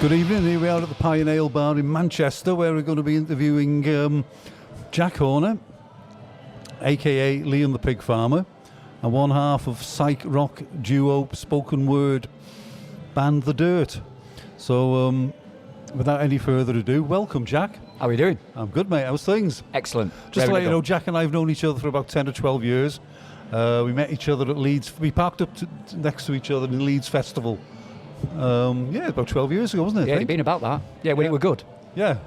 Good evening, here we are at the Pie and Ale Bar in Manchester, where we're going to be interviewing Jack Horner, aka Liam the Pig Farmer, and one half of psych rock duo spoken word band The Dirt. So without any further ado, welcome Jack. How are you doing? I'm good, mate. How's things? Excellent. Just to let you know, Jack and I have known each other for about 10 or 12 years. We met each other at Leeds. We parked up next to each other in Leeds Festival. About 12 years ago, wasn't it? Yeah, it's been about that. Yeah, when it were good. Yeah.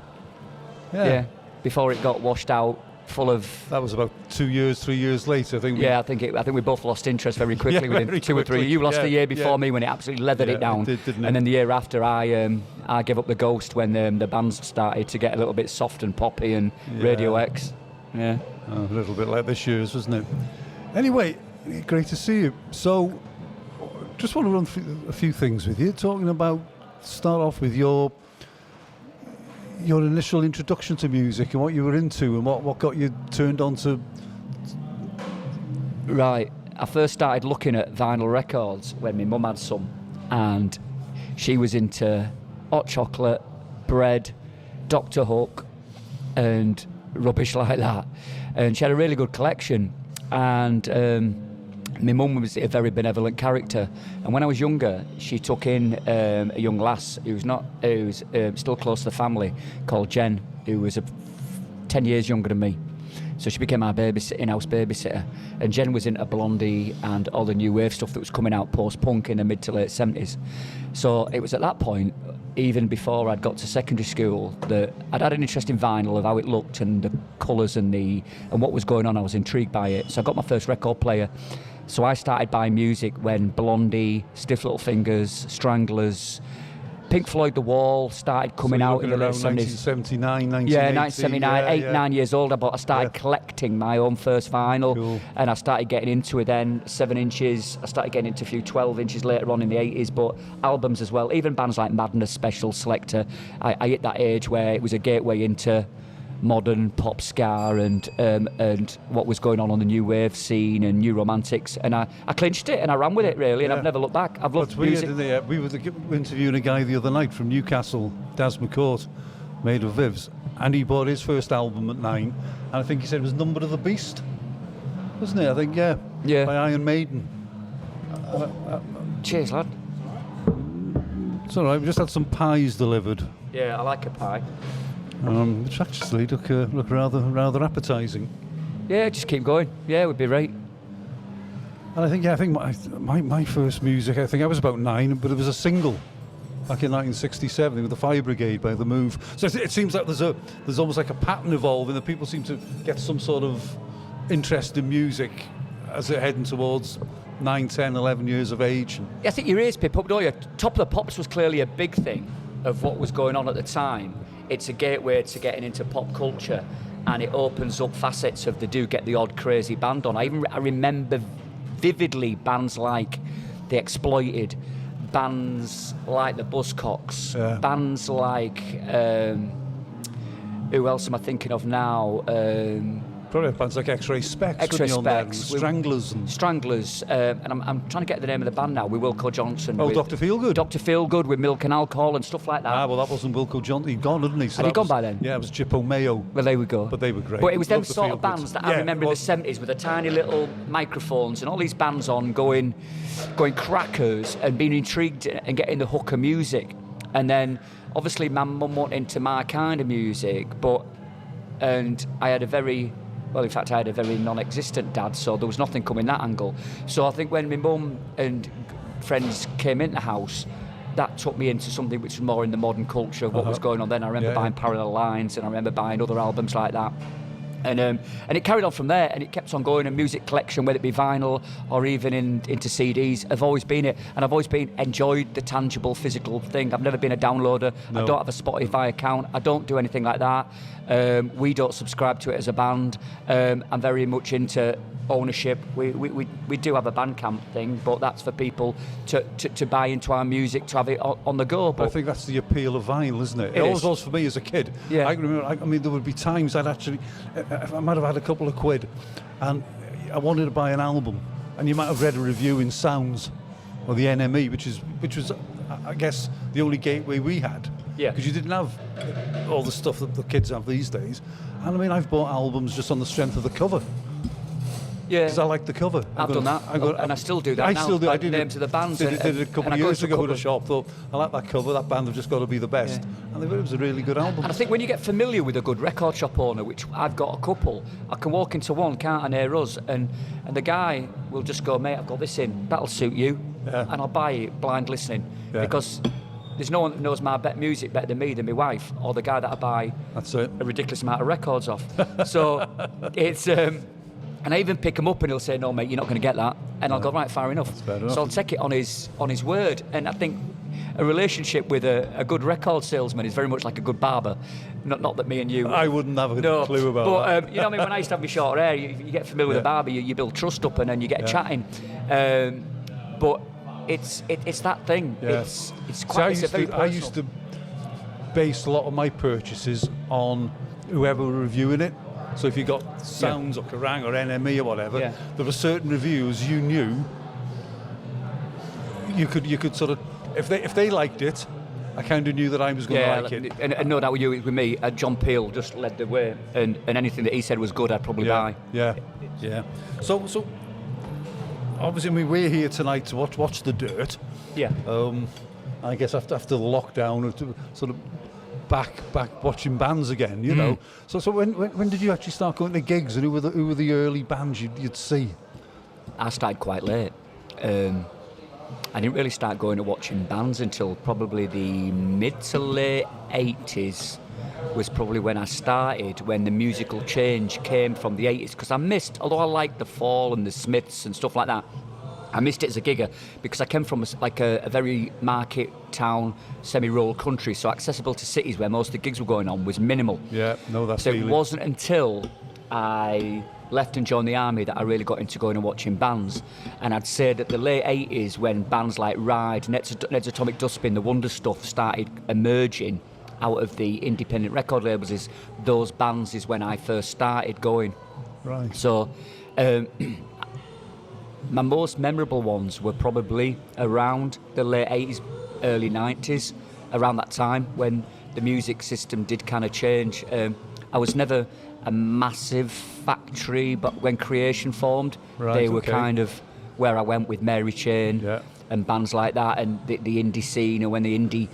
Before it got washed out, full of. That was about 2 years, 3 years later. I think we both lost interest very quickly within very 2 or 3. You lost the year before me when it absolutely leathered it down, didn't it? And then the year after, I gave up the ghost when the bands started to get a little bit soft and poppy and Radio X. Yeah, a little bit like this year's, wasn't it? Anyway, great to see you. So, just want to run through a few things with you. Start off with your initial introduction to music and what you were into and what got you turned on to. Right, I first started looking at vinyl records when my mum had some, and she was into hot chocolate, bread, Dr. Hook, and rubbish like that. And she had a really good collection, and my mum was a very benevolent character, and when I was younger, she took in a young lass who was still close to the family, called Jen, who was 10 years younger than me. So she became our in-house babysitter, and Jen was into Blondie and all the new wave stuff that was coming out post-punk in the mid to late 70s. So it was at that point, even before I'd got to secondary school, that I'd had an interest in vinyl, of how it looked and the colours and what was going on. I was intrigued by it. So I got my first record player. So I started buying music when Blondie, Stiff Little Fingers, Stranglers, Pink Floyd The Wall started coming out in the late 70s. 1979, 1980. Yeah, 1979, 9 years old. I started collecting my own first vinyl. Cool. And I started getting into it then, 7 inches. I started getting into a few 12 inches later on in the 80s, but albums as well. Even bands like Madness, Special, Selector. I hit that age where it was a gateway into modern pop ska and what was going on the new wave scene and new romantics, and I clinched it and I ran with it really, and I've never looked back. I've loved music. We were interviewing a guy the other night from Newcastle, Daz McCourt, made of Vivs, and he bought his first album at 9, and I think he said it was Number of the Beast, wasn't it? I think by Iron Maiden. Cheers, lad. It's all right. We just had some pies delivered. Yeah, I like a pie. Which actually look rather appetising. Yeah, just keep going. Yeah, it would be right. And I think my first music, I think I was about 9, but it was a single back in 1967 with the Fire Brigade by The Move. So it seems like there's almost like a pattern evolving, that people seem to get some sort of interest in music as they're heading towards 9, 10, 11 years of age. Yeah, I think your ears pip up, don't you? Top of the Pops was clearly a big thing of what was going on at the time. It's a gateway to getting into pop culture, and it opens up facets of they do get the odd crazy band on. I remember vividly bands like The Exploited, bands like the Buzzcocks, bands like who else am I thinking of now? Probably bands like X-Ray Specs, Stranglers, and I'm trying to get the name of the band now, with Wilco Johnson. Oh, Dr. Feelgood. Dr. Feelgood with Milk and Alcohol and stuff like that. Ah, well, that wasn't Wilco Johnson. He'd gone, hadn't he? So had he gone by then? Yeah, it was Chippo Mayo. Well, there we go. But they were great. But it was them sort of bands that I remember in the 70s with the tiny little microphones and all these bands on going crackers and being intrigued and getting the hook of music. And then, obviously, my mum went into my kind of music, and I had a very non-existent dad, so there was nothing coming that angle. So I think when my mum and friends came into the house, that took me into something which was more in the modern culture of what was going on then. I remember buying Parallel Lines, and I remember buying other albums like that. And it carried on from there, and it kept on going. A music collection, whether it be vinyl or even into CDs, have always been it. And I've always enjoyed the tangible, physical thing. I've never been a downloader. No. I don't have a Spotify account. I don't do anything like that. We don't subscribe to it as a band. I'm very much into ownership. We do have a Bandcamp thing, but that's for people to buy into our music, to have it on the go. But I think that's the appeal of vinyl, isn't it? It always was for me as a kid. Yeah. I remember. I mean, there would be times I might have had a couple of quid, and I wanted to buy an album, and you might have read a review in Sounds, or the NME, which was, I guess, the only gateway we had. Yeah. Because you didn't have all the stuff that the kids have these days. And I mean, I've bought albums just on the strength of the cover. Yeah. Because I like the cover. I've done that, and I still do that I now. still do. I Like did names of the bands. Did it a couple and of I go years to a ago couple at a of- shop. Thought, I like that cover. That band have just got to be the best. Yeah. And it was a really good album. And I think when you get familiar with a good record shop owner, which I've got a couple, I can walk into one, can't I, near us, and the guy will just go, mate, I've got this in, that'll suit you, Yeah. and I'll buy it blind listening, Yeah. because there's no one that knows my music better than me, than my wife, or the guy that I buy That's it. a ridiculous amount of records off. So it's... and I even pick him up and he'll say, no, mate, you're not going to get that. And I'll go, right, fair enough. fair enough. So I'll take it on his word. And I think a relationship with a good record salesman is very much like a good barber. Not that me and you... I wouldn't have a no, clue about but, that. you know what I mean? When I used to have my short hair, you get familiar with a barber, you build trust up and then you get chatting. But it's that thing. Yeah. It's So quite... it's a very I used to base a lot of my purchases on whoever were reviewing it. So if you got Sounds or Kerrang or NME or whatever, there were certain reviews you knew you could sort of, if they liked it, I kind of knew that I was going to like it. And no doubt with you, with me, John Peel just led the way, and anything that he said was good, I'd probably buy. Yeah. So obviously, I mean, we're here tonight to watch the Dirt. Yeah. I guess after the lockdown, to sort of back watching bands again, you know. So when did you actually start going to gigs, and who were the early bands you'd see? I started quite late. I didn't really start going to watching bands until probably the mid to late 80s was probably when I started, when the musical change came from the 80s, because I missed, although I liked the Fall and the Smiths and stuff like that, I missed it as a gigger because I came from a very market town, semi-rural country, so accessible to cities where most of the gigs were going on was minimal. Yeah, no, that's So it wasn't until I left and joined the army that I really got into going and watching bands. And I'd say that the late 80s, when bands like Ride, Ned's Atomic Dustbin, the Wonder Stuff started emerging out of the independent record labels, those bands is when I first started going. Right. So my most memorable ones were probably around the late 80s, early 90s, around that time when the music system did kind of change. I was never a massive factory, but when Creation formed, they were kind of where I went with Mary Chain and bands like that, and the indie scene, and when the indie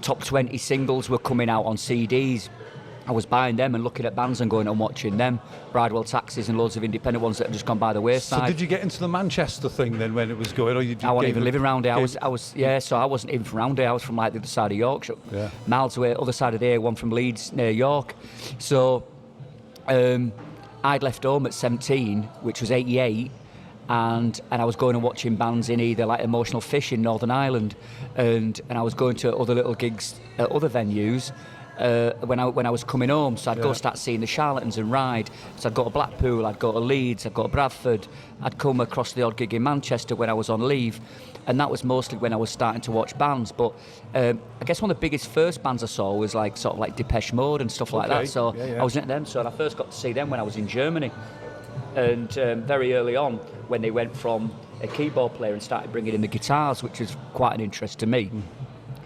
top 20 singles were coming out on CDs, I was buying them and looking at bands and going and watching them. Bridewell Taxis and loads of independent ones that have just gone by the wayside. So did you get into the Manchester thing then when it was going? Or I wasn't even living around there. So I wasn't even from around there. I was from like the other side of Yorkshire, miles away, other side of the A1 from Leeds, near York. So I'd left home at 17, which was 88, and I was going and watching bands in either like Emotional Fish in Northern Ireland, and I was going to other little gigs at other venues. When I was coming home, so I'd go start seeing the Charlatans and Ride. So I'd go to Blackpool, I'd go to Leeds, I'd go to Bradford, I'd come across the odd gig in Manchester when I was on leave, and that was mostly when I was starting to watch bands. But I guess one of the biggest first bands I saw was like sort of like Depeche Mode and stuff like that. So I was into them. So I first got to see them when I was in Germany, and very early on when they went from a keyboard player and started bringing in the guitars, which was quite an interest to me.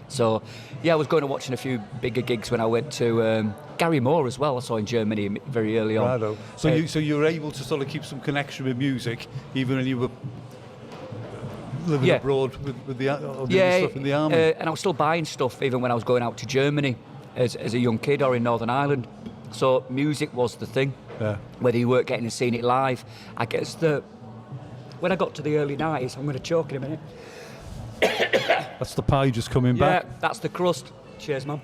So, I was going to watching a few bigger gigs when I went to Gary Moore as well. I saw in Germany very early on. Righto. So you were able to sort of keep some connection with music even when you were living abroad with the stuff in the army. And I was still buying stuff even when I was going out to Germany as a young kid or in Northern Ireland. So music was the thing. Yeah. Whether you weren't getting to see it live, I guess when I got to the early 90s, I'm going to choke in a minute. That's the pie just coming back. Yeah, that's the crust. Cheers, Mum.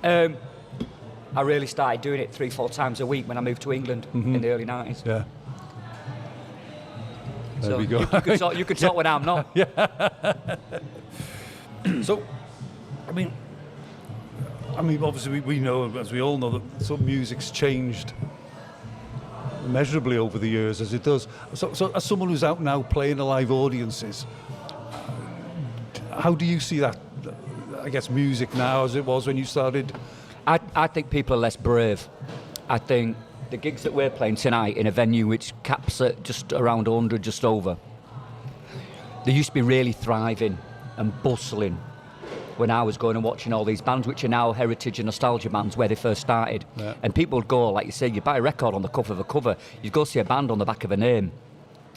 I really started doing it 3-4 times a week when I moved to England in the early 90s. Yeah. There we go. You could talk when I'm not. So, I mean, obviously we know, as we all know, that sort of music's changed immeasurably over the years, as it does. So as someone who's out now playing to live audiences, how do you see that, I guess, music now as it was when you started? I think people are less brave. I think the gigs that we're playing tonight in a venue which caps at just around 100, just over, they used to be really thriving and bustling when I was going and watching all these bands, which are now heritage and nostalgia bands where they first started. Yeah. And people would go, like you say, you buy a record on the cover of a cover, you'd go see a band on the back of a name.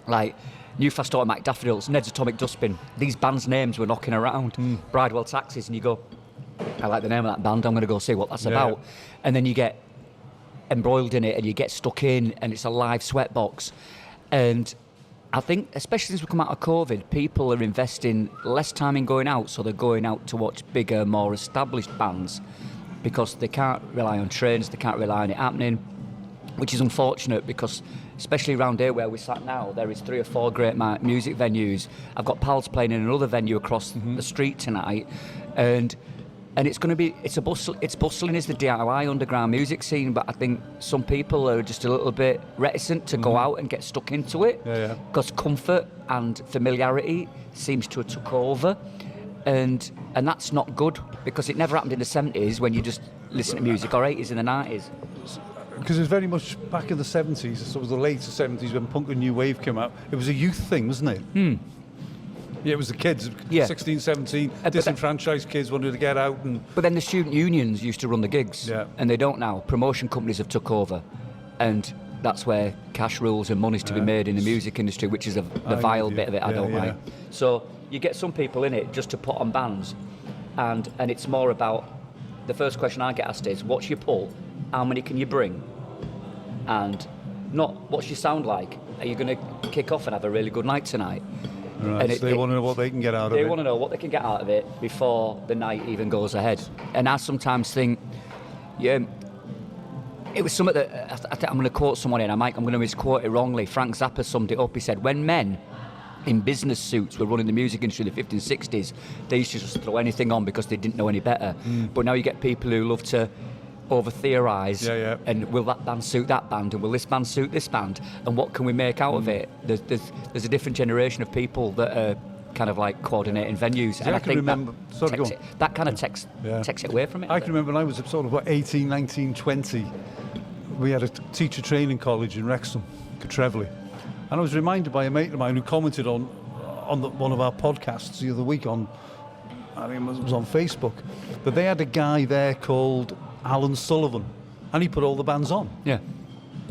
Like New Fast Automatic Daffodils, Ned's Atomic Dustbin. These bands' names were knocking around. Bridewell Taxis, and you go, I like the name of that band, I'm going to go see what that's about. And then you get embroiled in it and you get stuck in, and it's a live sweatbox. And I think, especially since we come out of COVID, people are investing less time in going out, so they're going out to watch bigger, more established bands because they can't rely on trains, they can't rely on it happening, which is unfortunate because, especially around here where we sat now, there is 3 or 4 great music venues. I've got pals playing in another venue across the street tonight, and it's going to be, it's bustling as the DIY underground music scene, but I think some people are just a little bit reticent to go out and get stuck into it because comfort and familiarity seems to have took over, and that's not good because it never happened in the 70s when you just listen to music, or 80s and the 90s. Because it was very much back in the 70s, so it was the later 70s when punk and new wave came out. It was a youth thing, wasn't it? Yeah, it was the kids, 16, 17, disenfranchised kids wanted to get out. But then the student unions used to run the gigs, and they don't now. Promotion companies have took over, and that's where cash rules and money's to be made in the music industry, which is the vile bit of it I don't like. So you get some people in it just to put on bands, and it's more about, the first question I get asked is, what's your pull? How many can you bring? And not, what's your sound like? Are you going to kick off and have a really good night tonight? Right, so they want to know what they can get out of it. They want to know what they can get out of it before the night even goes ahead. And I sometimes think, it was something that I think I'm going to quote someone in. I'm going to misquote it wrongly. Frank Zappa summed it up. He said, when men in business suits were running the music industry in the 50s and 60s, they used to just throw anything on because they didn't know any better. But now you get people who love to over-theorise, and will that band suit that band, and will this band suit this band, and what can we make out of it? There's a different generation of people that are kind of like coordinating venues, and I think that kind of takes it away from it. I can remember when I was sort of 18, 19, 20, we had a teacher training college in Wrexham, Catrevely, and I was reminded by a mate of mine who commented on one of our podcasts the other week it was on Facebook, that they had a guy there called Alan Sullivan, and he put all the bands on. Yeah,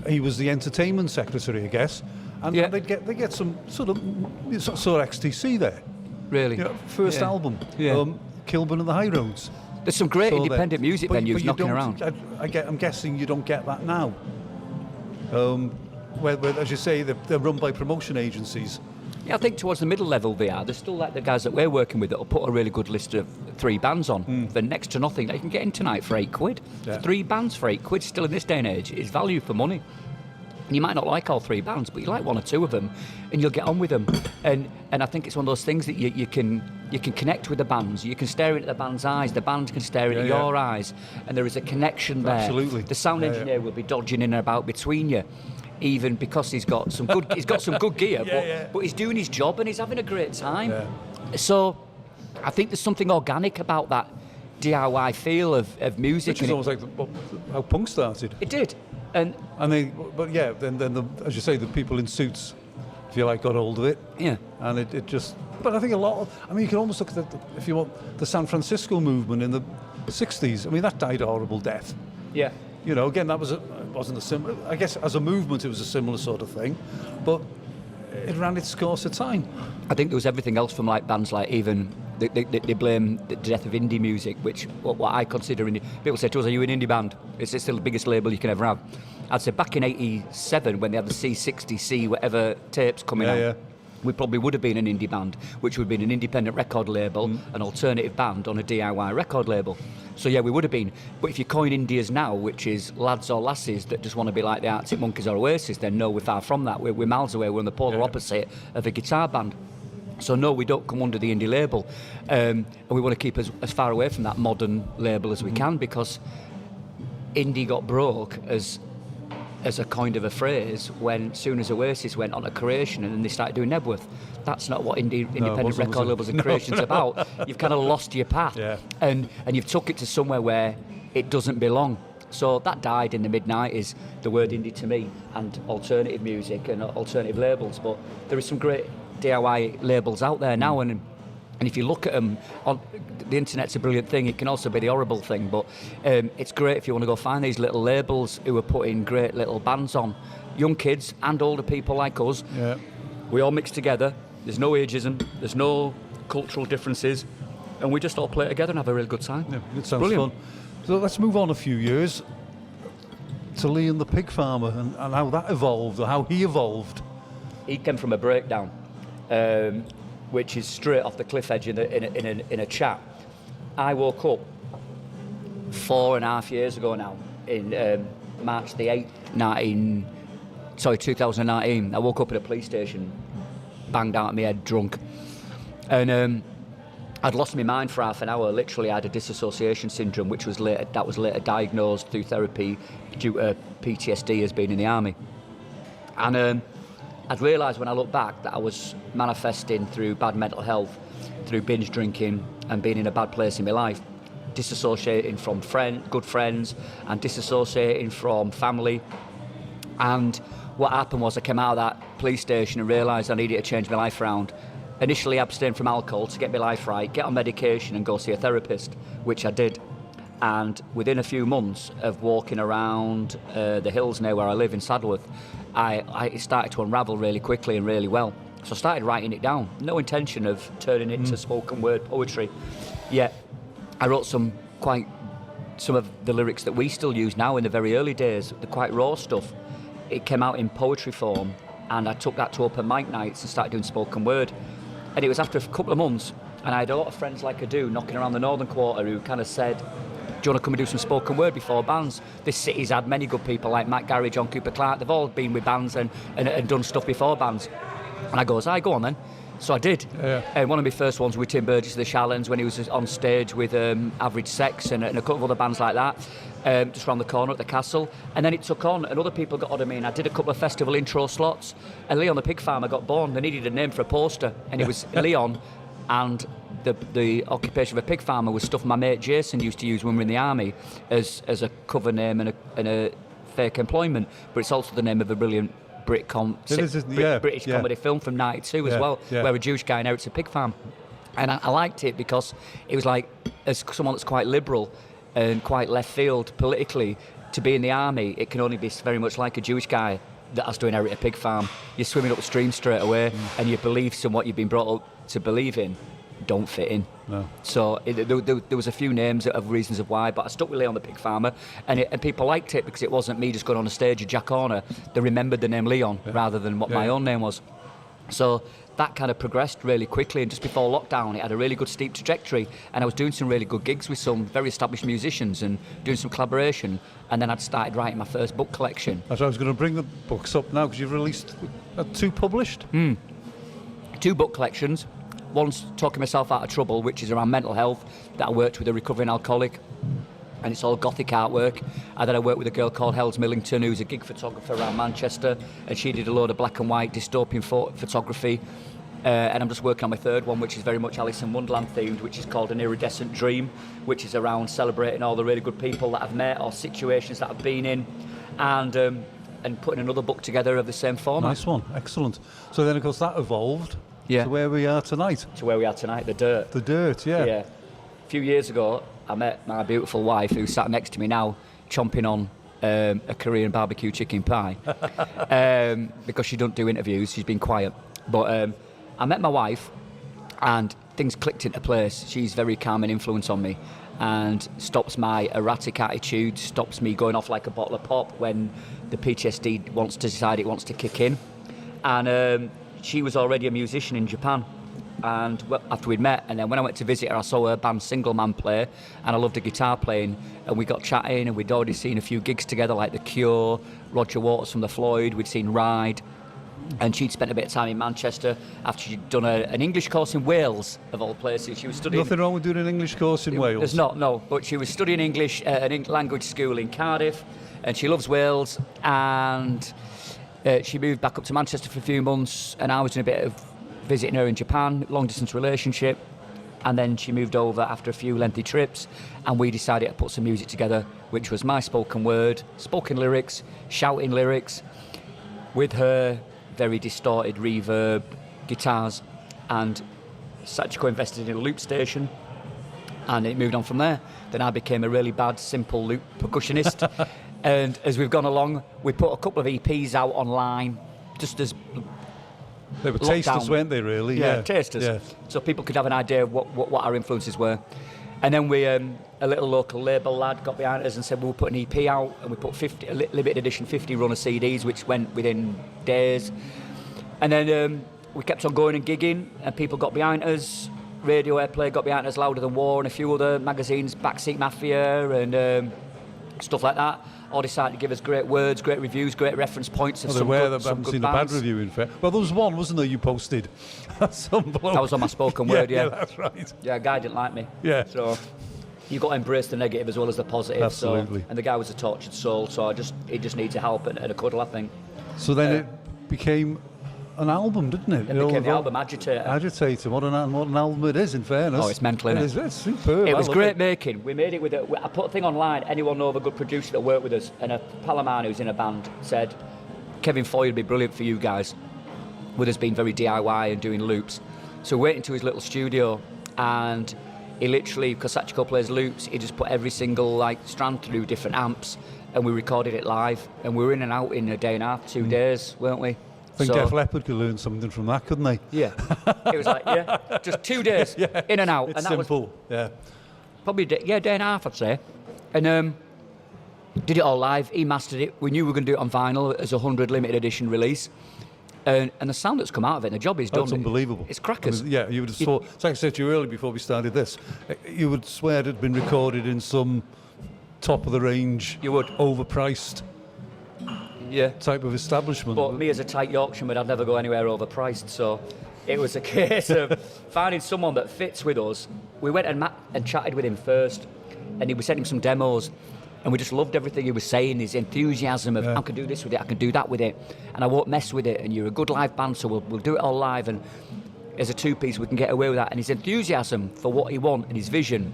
he was the entertainment secretary, I guess, and they get some sort of XTC there. Really, first album, Kilburn and the High Roads. There's some great independent music venues knocking around. I'm guessing you don't get that now. Where, as you say, they're run by promotion agencies. Yeah, I think towards the middle level they are. They're still like the guys that we're working with that will put a really good list of 3 bands on for next to nothing. They can get in tonight for £8. Yeah. 3 bands for £8 still in this day and age is value for money. And you might not like all 3 bands, but you like 1 or 2 of them, and you'll get on with them. And I think it's one of those things that you can connect with the bands. You can stare into the band's eyes. The band can stare into your eyes, and there is a connection there. Absolutely. The sound engineer will be dodging in and about between you, even because he's got some good gear, but he's doing his job and he's having a great time. So I think there's something organic about that DIY feel of music. Which is almost like how punk started. It did. Then as you say, the people in suits, if you like, got hold of it. Yeah. And it just, but I think a lot of, you can almost look at if you want, the San Francisco movement in the 60s, that died a horrible death. Yeah. Again, that wasn't a similar, I guess as a movement it was a similar sort of thing, but it ran its course of time. I think there was everything else from like bands like even, they blame the death of indie music, which what I consider indie. People say to us, are you an indie band? It's still the biggest label you can ever have. I'd say back in 87 when they had the C60C whatever tapes coming out, we probably would have been an indie band, which would have been an independent record label, an alternative band on a DIY record label. So yeah, we would have been. But if you coin indies now, which is lads or lasses that just want to be like the Arctic Monkeys or Oasis, then no, we're far from that. We're miles away. We're on the polar opposite of a guitar band. So no, we don't come under the indie label. And we want to keep as far away from that modern label as we can, because indie got broke as a kind of a phrase when soon as Oasis went on a creation and then they started doing Nebworth. That's not what independent record labels and creation's about. You've kind of lost your path, and you've took it to somewhere where it doesn't belong. So that died in the mid-90s, the word indie to me, and alternative music and alternative labels. But there is some great DIY labels out there now, and if you look at them, on the internet's a brilliant thing. It can also be the horrible thing, but it's great if you want to go find these little labels who are putting great little bands on. Young kids and older people like us, we all mix together. There's no ageism, there's no cultural differences, and we just all play together and have a really good time. Yeah, it sounds brilliant. fun. So let's move on a few years to Lee and the Pig Farmer, and how that evolved, or how he evolved. He came from a breakdown, which is straight off the cliff edge in a chat. I woke up 4.5 years ago now, in March the 8th, 2019. I woke up at a police station, banged out of my head, drunk. And I'd lost my mind for half an hour. Literally, I had a dissociation syndrome, which was later diagnosed through therapy due to PTSD as being in the army. And I'd realised when I look back that I was manifesting through bad mental health, through binge drinking and being in a bad place in my life, disassociating from good friends and disassociating from family. And what happened was I came out of that police station and realised I needed to change my life around. Initially abstain from alcohol to get my life right, get on medication and go see a therapist, which I did. And within a few months of walking around the hills near where I live in Saddleworth, it started to unravel really quickly and really well. So I started writing it down. No intention of turning it into spoken word poetry. Yet I wrote some of the lyrics that we still use now in the very early days, the quite raw stuff. It came out in poetry form, and I took that to open mic nights and started doing spoken word. And it was after a couple of months, and I had a lot of friends like I do knocking around the Northern Quarter who kind of said, do you want to come and do some spoken word before bands? This city's had many good people like Matt Garry, John Cooper Clarke. They've all been with bands and done stuff before bands. And I goes, go on then. So I did. Yeah. And one of my first ones with Tim Burgess of the Shallons when he was on stage with Average Sex and a couple of other bands like that, just around the corner at the Castle. And then it took on, and other people got on me, and I did a couple of festival intro slots. And Leon the Pig Farmer got born. They needed a name for a poster, and it was Leon. And the occupation of a pig farmer was stuff my mate Jason used to use when we were in the army as a cover name and a fake employment. But it's also the name of a brilliant British comedy film from '92 as well, where a Jewish guy inherits a pig farm. And I liked it because it was like, as someone that's quite liberal and quite left field politically, to be in the army, it can only be very much like a Jewish guy that has to inherit a pig farm. You're swimming upstream straight away, and your beliefs and what you've been brought up to believe in don't fit in. No. So there was a few names of reasons of why, but I stuck with Leon the Pig Farmer, and people liked it because it wasn't me just going on a stage at Jack Horner. They remembered the name Leon rather than what my own name was. So that kind of progressed really quickly, and just before lockdown it had a really good steep trajectory, and I was doing some really good gigs with some very established musicians and doing some collaboration, and then I'd started writing my first book collection. That's why I was going to bring the books up now, because you've released 2 published. 2 book collections. One's Talking Myself Out of Trouble, which is around mental health, that I worked with a recovering alcoholic, and it's all gothic artwork. And then I worked with a girl called Hells Millington, who's a gig photographer around Manchester, and she did a load of black and white dystopian photography. And I'm just working on my third one, which is very much Alice in Wonderland themed, which is called An Iridescent Dream, which is around celebrating all the really good people that I've met or situations that I've been in, and putting another book together of the same format. Nice one, excellent. So then, of course, that evolved to where we are tonight. The Dirt. The Dirt, yeah. A few years ago, I met my beautiful wife, who's sat next to me now, chomping on a Korean barbecue chicken pie, because she doesn't do interviews. She's been quiet. But I met my wife, and things clicked into place. She's very calming influence on me, and stops my erratic attitude, stops me going off like a bottle of pop when the PTSD wants to kick in. And she was already a musician in Japan, and after we'd met, and then when I went to visit her, I saw her band Single Man play, and I loved the guitar playing, and we got chatting, and we'd already seen a few gigs together, like The Cure, Roger Waters from The Floyd, we'd seen Ride, and she'd spent a bit of time in Manchester after she'd done an English course in Wales, of all places. She was studying... Nothing wrong with doing an English course in Wales? There's not, no, but she was studying English at a language school in Cardiff, and she loves Wales, and... she moved back up to Manchester for a few months, and I was doing a bit of visiting her in Japan, long-distance relationship, and then she moved over after a few lengthy trips, and we decided to put some music together, which was my spoken word, spoken lyrics, shouting lyrics, with her very distorted reverb, guitars, and Sachiko invested in a loop station, and it moved on from there. Then I became a really bad, simple loop percussionist. And as we've gone along, we put a couple of EPs out online, just as they were lockdown. tasters, weren't they? Really? Yeah, tasters. Yeah. So people could have an idea of what our influences were. And then we, a little local label lad got behind us and said we'll put an EP out, and we put 50, a limited edition 50 run of CDs, which went within days. And then we kept on going and gigging, and people got behind us. Radio Airplay got behind us, Louder Than War, and a few other magazines, Backseat Mafia and stuff like that. All decided to give us great words, great reviews, great reference points. And I haven't seen a bad review, in fact. Well, there was one, wasn't there, you posted? Some bloke. I was on my spoken word, yeah. Yeah, that's right. Yeah, a guy didn't like me. Yeah. So you've got to embrace the negative as well as the positive. Absolutely. So, and the guy was a tortured soul, so he just needs a help and a cuddle, I think. So then it became an album, didn't it? It became the album Agitator. Agitator. What an album it is, in fairness. Oh, it's mental, isn't it? It's superb. It was great making. We made it with I put a thing online. Anyone know of a good producer that worked with us? And a pal of mine who's in a band said, Kevin Foy would be brilliant for you guys, with us being very DIY and doing loops. So we went into his little studio, and he literally, because Sachiko plays loops, he just put every single strand through different amps, and we recorded it live. And we were in and out in a day and a half, 2 days, weren't we? I think Def Leppard could learn something from that, couldn't they? Yeah. It was just 2 days, in and out. It's and that simple, was probably day and a half, I'd say. And did it all live. He mastered it. We knew we were going to do it on vinyl as a 100 limited edition release. And the sound that's come out of it, and the job he's done. That's unbelievable. It's crackers. I mean, you would have thought, it's like I said to you earlier before we started this, you would swear it had been recorded in some top of the range, You would. overpriced type of establishment. But me as a tight Yorkshireman, I'd never go anywhere overpriced. So it was a case of finding someone that fits with us. We went and chatted with him first, and we sent him some demos. And we just loved everything he was saying, his enthusiasm of, I can do this with it, I can do that with it, and I won't mess with it, and you're a good live band, so we'll do it all live, and as a two-piece, we can get away with that. And his enthusiasm for what he wants and his vision,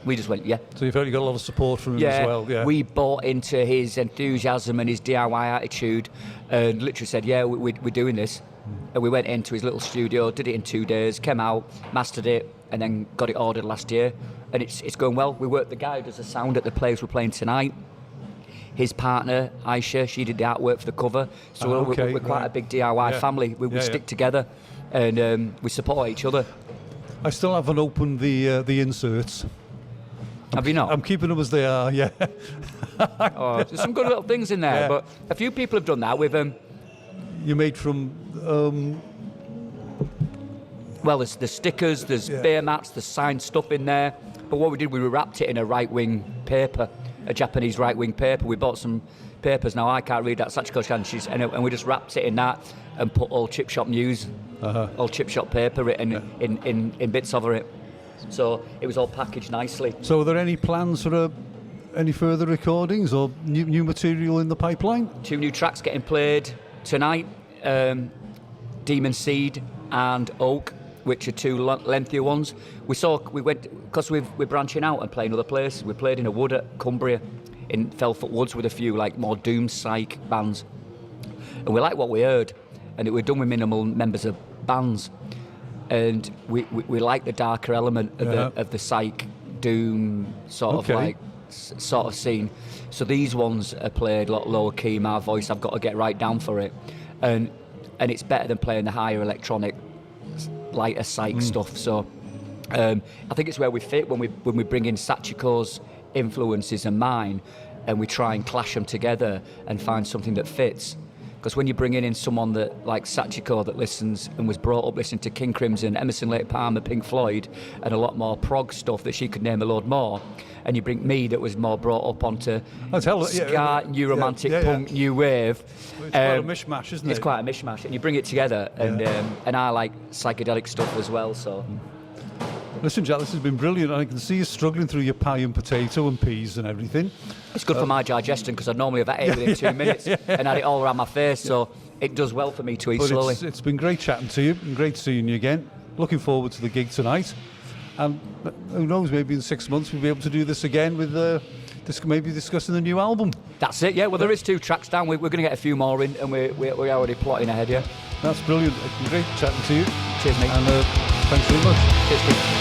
we just went, So you felt you got a lot of support from him as well? Yeah, we bought into his enthusiasm and his DIY attitude, and literally said, we're doing this. And we went into his little studio, did it in 2 days, came out, mastered it, and then got it ordered last year. And it's going well. We worked the guy who does the sound at the place we're playing tonight. His partner, Aisha, she did the artwork for the cover. So we're quite a big DIY family. We stick together, and we support each other. I still haven't opened the inserts. Have you not? I'm keeping them as they are, yeah. There's some good little things in there, but a few people have done that with You made from... well, there's stickers, there's beer mats, there's signed stuff in there. But what we did, we wrapped it in a right-wing paper, a Japanese right-wing paper. We bought some papers. Now, I can't read that, Sachiko can, and we just wrapped it in that and put all chip shop news, all chip shop paper written in bits over it. So it was all packaged nicely. So are there any plans for any further recordings or new material in the pipeline? 2 new tracks getting played tonight, Demon Seed and Oak, which are 2 lengthier ones. We went, because we're branching out and playing other places. We played in a wood at Cumbria, in Felfoot Woods, with a few more doom psych bands. And we liked what we heard, and we're done with minimal members of bands. And we like the darker element of the psych doom sort of scene. So these ones are played a lot lower key. My voice, I've got to get right down for it, and it's better than playing the higher electronic, lighter psych stuff. So I think it's where we fit when we bring in Sachiko's influences and mine, and we try and clash them together and find something that fits. Because when you bring in someone that like Sachiko, that listens and was brought up listening to King Crimson, Emerson, Lake Palmer, Pink Floyd, and a lot more prog stuff that she could name a load more, and you bring me that was more brought up onto ska, new romantic punk, new wave. Well, it's quite a mishmash, isn't it? It's quite a mishmash, and you bring it together, and I like psychedelic stuff as well. So. Listen, Jack, this has been brilliant. I can see you struggling through your pie and potato and peas and everything. It's good for my digestion, because I normally have ate within 2 minutes and had it all around my face, so it does well for me to eat slowly. It's been great chatting to you and great seeing you again. Looking forward to the gig tonight. And who knows, maybe in 6 months we'll be able to do this again with maybe discussing the new album. That's it, yeah. Well, there is 2 tracks down. We're going to get a few more in, and we're already plotting ahead, yeah. That's brilliant. Great chatting to you. Cheers, mate. And thanks very much. Cheers, Steve.